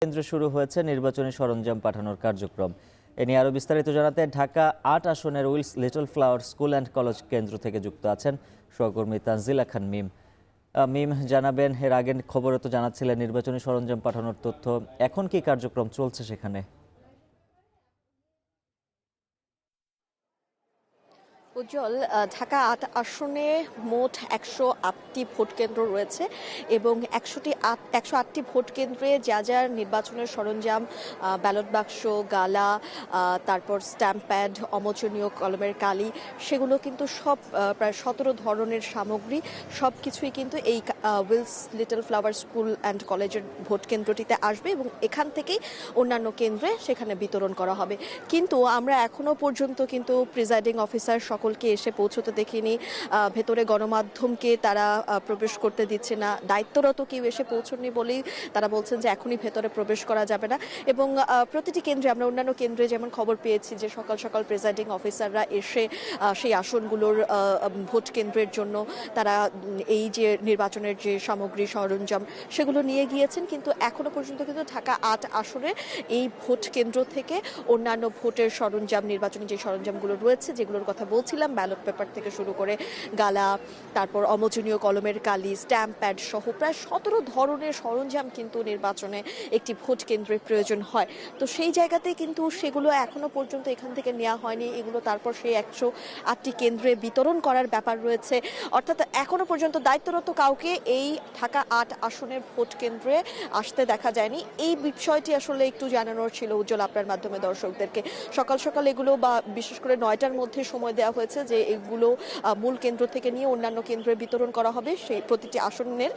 কেন্দ্রে শুরু হয়েছে নির্বাচনী সরঞ্জাম পাঠানোর কার্যক্রম। এ নিয়ে আরো বিস্তারিত জানাতে ঢাকা ৮ আসনের Wills Little Flower School and College কেন্দ্র থেকে যুক্ত আছেন সহকর্মী তানজিলা খান মিম। মিম, জানাবেন, এর আগের খবরে তো জানাচ্ছিলেন নির্বাচনী সরঞ্জাম পাঠানোর তথ্য, এখন কি কার্যক্রম চলছে সেখানে? উজ্জ্বল, ঢাকা ৮ আসনে মোট ১০৮টি ভোট কেন্দ্র রয়েছে এবং ১০৮টি ভোট কেন্দ্রে যা যা নির্বাচনের সরঞ্জাম, ব্যালট বাক্স, গালা, তারপর স্ট্যাম্প প্যাড, অমোচনীয় কলমের কালি, সেগুলো কিন্তু সব প্রায় ১৭ ধরনের সামগ্রী সব কিছুই কিন্তু এই Wills Little Flower School and কলেজের ভোট কেন্দ্রটিতে আসবে এবং এখান থেকেই অন্যান্য কেন্দ্রে সেখানে বিতরণ করা হবে। কিন্তু আমরা এখনো পর্যন্ত কিন্তু প্রিজাইডিং অফিসার সকলকে এসে পৌঁছতে দেখিনি। ভেতরে গণমাধ্যমকে তারা প্রবেশ করতে দিচ্ছে না। দায়িত্বরত কেউ এসে পৌঁছননি বলেই তারা বলছেন যে এখনই ভেতরে প্রবেশ করা যাবে না। এবং প্রতিটি কেন্দ্রে, আমরা অন্যান্য কেন্দ্রে যেমন খবর পেয়েছি যে সকাল সকাল প্রিজাইডিং অফিসাররা এসে সেই আসনগুলোর ভোট কেন্দ্রের জন্য তারা এই যে নির্বাচনের যে সামগ্রী সরঞ্জাম সেগুলো নিয়ে গিয়েছেন, কিন্তু এখনো পর্যন্ত কিন্তু ঢাকা ৮ আসনে এই ভোট কেন্দ্র থেকে অন্যান্য ভোটের সরঞ্জাম, নির্বাচনী যে সরঞ্জামগুলো রয়েছে যেগুলোর কথা বলছিলাম, ব্যালট পেপার থেকে শুরু করে গালা, তারপর অমোচনীয় কলমের কালি, স্ট্যাম্প প্যাড সহ প্রায় ১৭ ধরনের সরঞ্জাম কিন্তু নির্বাচনে একটি ভোট কেন্দ্রের প্রয়োজন হয়। তো সেই জায়গাতে কিন্তু সেগুলো এখনো পর্যন্ত এখান থেকে নেওয়া হয়নি। এগুলো তারপর সেই ১০৮টি কেন্দ্রে বিতরণ করার ব্যাপার রয়েছে। অর্থাৎ এখনো পর্যন্ত দায়িত্বরত কাউকে এই ঢাকা ৮ আসনের ভোট কেন্দ্রে আসতে দেখা যায়নি। এই বিষয়টি আসলে একটু জানানোর ছিল উজ্জ্বল আপনার মাধ্যমে দর্শকদেরকে। সকাল সকাল এগুলো বা বিশেষ করে ৯টার মধ্যে সময় দেওয়া হয়েছে যে এগুলো মূল কেন্দ্র থেকে নিয়ে অন্যান্য কেন্দ্রে বিতরণ করা হবে। সেই প্রতিটি আসনের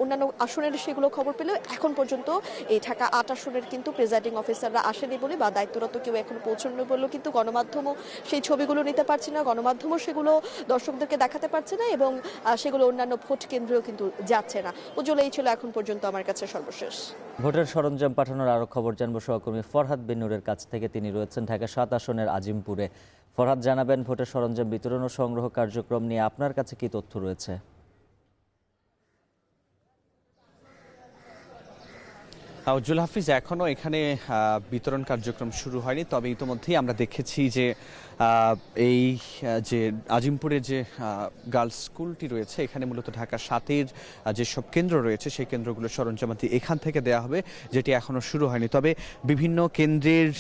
অন্যান্য আসনের সেগুলো খবর পেলেও এখন পর্যন্ত এই ঢাকা ৮ আসনের কিন্তু প্রিজাইডিং অফিসাররা আসেনি বলে বা দায়িত্বরত কেউ এখনো পৌঁছানো বলেও কিন্তু গণমাধ্যমও সেই ছবিগুলো নিতে পারছে না, গণমাধ্যমও সেগুলো দর্শকদেরকে দেখাতে পারছে না এবং সেগুলো অন্যান্য ভোট কেন্দ্রেও কিন্তু যাচ্ছে না। উজ্জ্বল, এই ছিল এখন পর্যন্ত আমার কাছে সর্বশেষ। ভোটের সরঞ্জাম পাঠানোর আরো খবর জানবো সহকর্মী ফরহাদ বিন নূরের কাছ থেকে। তিনি রয়েছেন ঢাকা ৭ আসনের আজিমপুরে। ফরহাদ, জানাবেন, ভোটের সরঞ্জাম বিতরণ ও সংগ্রহ কার্যক্রম নিয়ে আপনার কাছে কি তথ্য রয়েছে? উজ্জ্বল হাফিজ, এখনও এখানে বিতরণ কার্যক্রম শুরু হয়নি, তবে ইতোমধ্যেই আমরা দেখেছি যে এই যে আজিমপুরের যে গার্লস স্কুলটি রয়েছে এখানে মূলত ঢাকা ৭-এর যেসব কেন্দ্র রয়েছে সেই কেন্দ্রগুলোর সরঞ্জামাদি এখান থেকে দেওয়া হবে, যেটি এখনও শুরু হয়নি। তবে বিভিন্ন কেন্দ্রের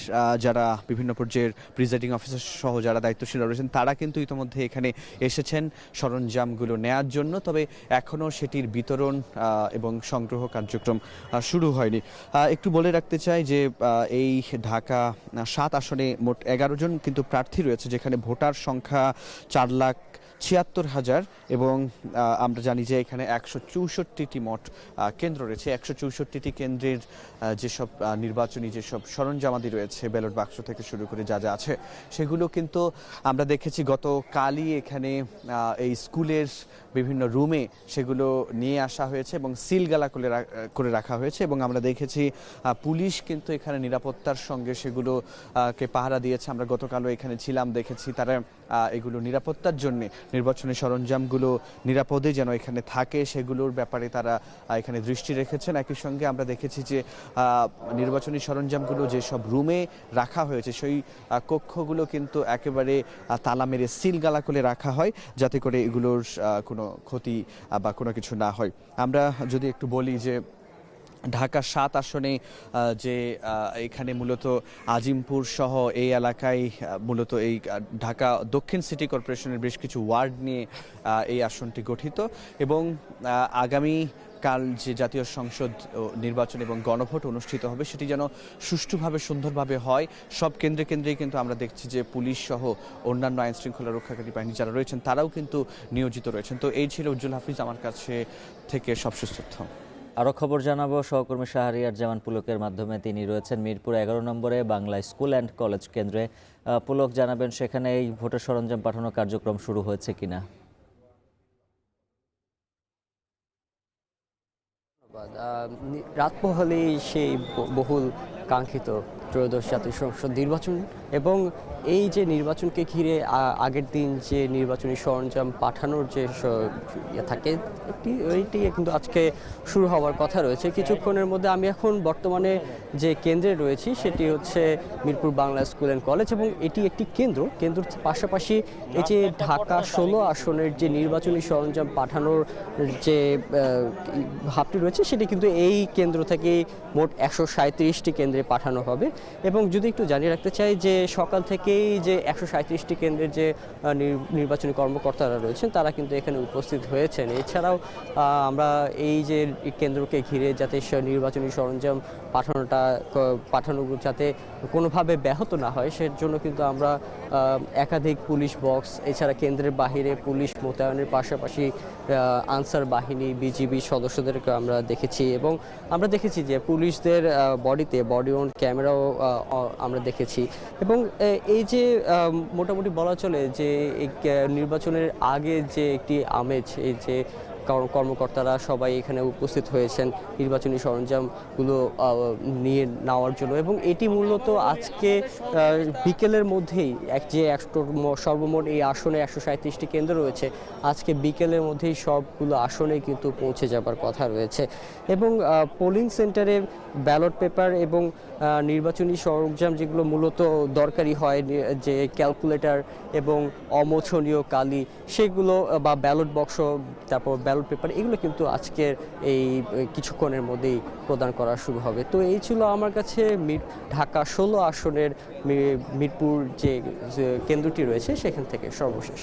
যারা বিভিন্ন পর্যায়ের প্রিজাইডিং অফিসার সহ যারা দায়িত্বশীল রয়েছেন তারা কিন্তু ইতোমধ্যে এখানে এসেছেন সরঞ্জামগুলো নেয়ার জন্য, তবে এখনও সেটির বিতরণ এবং সংগ্রহ কার্যক্রম শুরু হয়নি। একটু বলে রাখতে চাই যে এই ঢাকা ৭ আসনে মোট ১১ জন কিন্তু প্রার্থী রয়েছে, যেখানে ভোটার সংখ্যা ৪,৭৬,০০০ এবং আমরা জানি যে এখানে ১৬৪টি মোট কেন্দ্র রয়েছে। ১৬৪টি কেন্দ্রের যেসব নির্বাচনী যেসব সরঞ্জামাদি রয়েছে, ব্যালট বাক্স থেকে শুরু করে যা যা আছে সেগুলো কিন্তু আমরা দেখেছি গতকালই এখানে এই স্কুলের বিভিন্ন রুমে সেগুলো নিয়ে আসা হয়েছে এবং সিলগালা করে রাখা হয়েছে এবং আমরা দেখেছি পুলিশ কিন্তু এখানে নিরাপত্তার সঙ্গে সেগুলোকে পাহারা দিয়েছে। আমরা গতকালও এখানে ছিলাম, দেখেছি তারা এগুলো নিরাপত্তার জন্য নির্বাচনী সরঞ্জামগুলো নিরাপদে যেন এখানে থাকে সেগুলোর ব্যাপারে তারা এখানে দৃষ্টি রেখেছেন। একই সঙ্গে আমরা দেখেছি যে নির্বাচনী সরঞ্জামগুলো যেসব রুমে রাখা হয়েছে সেই কক্ষগুলো কিন্তু একেবারে তালা মেরে সিলগালা করে রাখা হয়, যাতে করে এগুলোর কোনো ক্ষতি বা কোনো কিছু না হয়। আমরা যদি একটু বলি যে ঢাকা ৭ আসনে যে এখানে মূলত আজিমপুর সহ এই এলাকায় মূলত এই ঢাকা দক্ষিণ সিটি কর্পোরেশনের বেশ কিছু ওয়ার্ড নিয়ে এই আসনটি গঠিত এবং আগামী কাল যে জাতীয় সংসদ নির্বাচন এবং গণভোট অনুষ্ঠিত হবে সেটি যেন সুষ্ঠুভাবে সুন্দরভাবে হয়। সব কেন্দ্রে কেন্দ্রেই কিন্তু আমরা দেখছি যে পুলিশ সহ অন্যান্য আইন শৃঙ্খলা রক্ষাকারী বাহিনী যারা রয়েছেন তারাও কিন্তু নিয়োজিত রয়েছেন। তো এই ছিল উজ্জ্বল হাফিজ আমার কাছে থেকে সবশেষ তথ্য। আরও খবর জানাবো সহকর্মী শাহরিয়ার জামান পুলকের মাধ্যমে। তিনি রয়েছেন মিরপুর ১১ নম্বরে বাংলা স্কুল অ্যান্ড কলেজ কেন্দ্রে। পুলক, জানাবেন, সেখানে এই ভোটের সরঞ্জাম পাঠানোর কার্যক্রম শুরু হয়েছে কিনা? রাত পোহালেই সেই বহুল কাঙ্ক্ষিত ত্রয়োদশ জাতীয় সংসদ নির্বাচন এবং এই যে নির্বাচনকে ঘিরে আগের দিন যে নির্বাচনী সরঞ্জাম পাঠানোর যে থাকে এইটি কিন্তু আজকে শুরু হওয়ার কথা রয়েছে কিছুক্ষণের মধ্যে। আমি এখন বর্তমানে যে কেন্দ্রে রয়েছি সেটি হচ্ছে Mirpur Bangla school and college এবং এটি একটি কেন্দ্রের পাশাপাশি এই যে ঢাকা 16 আসনের যে নির্বাচনী সরঞ্জাম পাঠানোর যে হাবটি রয়েছে সেটি কিন্তু এই কেন্দ্র থেকেই মোট 137টি কেন্দ্রে পাঠানো হবে। এবং যদি একটু জানিয়ে রাখতে চাই যে সকাল থেকেই যে 137টি কেন্দ্রের যে নির্বাচনী কর্মকর্তারা রয়েছেন তারা কিন্তু এখানে উপস্থিত হয়েছেন। এছাড়াও আমরা এই যে কেন্দ্রকে ঘিরে যাতে নির্বাচনী সরঞ্জাম পাঠানো যাতে কোনোভাবে ব্যাহত না হয় সেজন্য কিন্তু আমরা একাধিক পুলিশ বক্স এছাড়া কেন্দ্রের বাহিরে পুলিশ মোতায়েনের পাশাপাশি আনসার বাহিনী বিজিবি সদস্যদেরকে আমরা দেখেছি এবং আমরা দেখেছি যে পুলিশদের বডি অন ক্যামেরাও আমরা দেখেছি। এবং এই যে মোটামুটি বলা চলে যে নির্বাচনের আগে যে একটি আমেজ এই যে কর্মকর্তারা সবাই এখানে উপস্থিত হয়েছেন নির্বাচনী সরঞ্জামগুলো নিয়ে নেওয়ার জন্য এবং এটি মূলত আজকে বিকেলের মধ্যেই সর্বমোট এই আসনে 137টি কেন্দ্র রয়েছে আজকে বিকেলের মধ্যেই সবগুলো আসনে কিন্তু পৌঁছে যাবার কথা রয়েছে। এবং পোলিং সেন্টারে ব্যালট পেপার এবং নির্বাচনী সরঞ্জাম যেগুলো মূলত দরকারি হয় যে ক্যালকুলেটর এবং অমোছনীয় কালি সেগুলো বা ব্যালট বাক্স তারপর ব্যালট পেপার এগুলো কিন্তু আজকের এই কিছুক্ষণের মধ্যেই প্রদান করা শুরু হবে। তো এই ছিল আমার কাছে ঢাকা 16 আসনের মিরপুর যে কেন্দ্রটি রয়েছে সেখান থেকে সর্বশেষ।